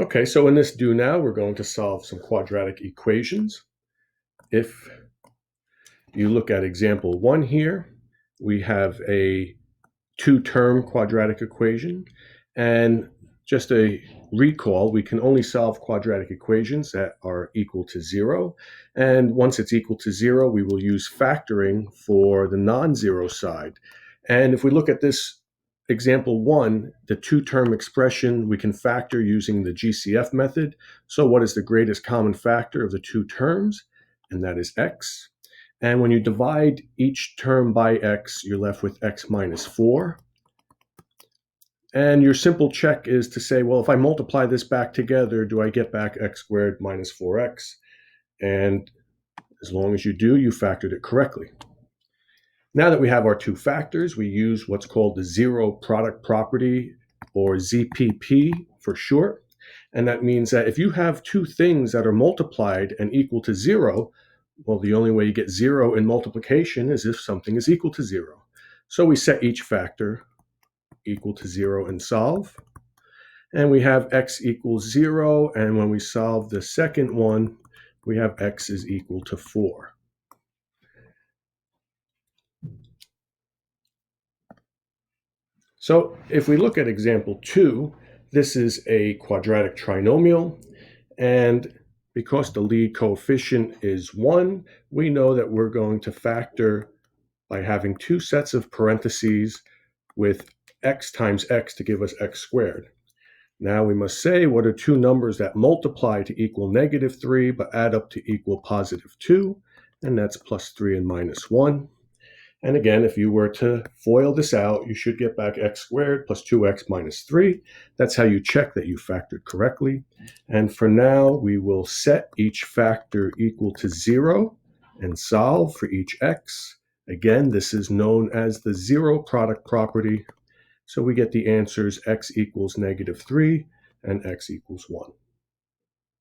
Okay, so in this do now, we're going to solve some quadratic equations. If you look at example 1 here, we have a two-term quadratic equation. And just a recall, we can only solve quadratic equations that are equal to 0. And once it's equal to 0, we will use factoring for the non-zero side. And if we look at this example 1, the two-term expression, we can factor using the GCF method. So what is the greatest common factor of the two terms? And that is x. And when you divide each term by x, you're left with x minus 4. And your simple check is to say, well, if I multiply this back together, do I get back x squared minus 4x? And as long as you do, you factored it correctly. Now that we have our two factors, we use what's called the zero product property, or ZPP for short. And that means that if you have two things that are multiplied and equal to 0, well, the only way you get 0 in multiplication is if something is equal to 0. So we set each factor equal to 0 and solve. And we have x equals 0. And when we solve the second one, we have x is equal to 4. So if we look at example 2, this is a quadratic trinomial. And because the lead coefficient is 1, we know that we're going to factor by having two sets of parentheses with x times x to give us x squared. Now we must say what are two numbers that multiply to equal negative 3 but add up to equal positive 2, and that's plus 3 and minus 1. And again, if you were to FOIL this out, you should get back x squared plus 2x minus 3. That's how you check that you factored correctly. And for now, we will set each factor equal to 0 and solve for each x. Again, this is known as the zero product property. So we get the answers x equals negative 3 and x equals 1.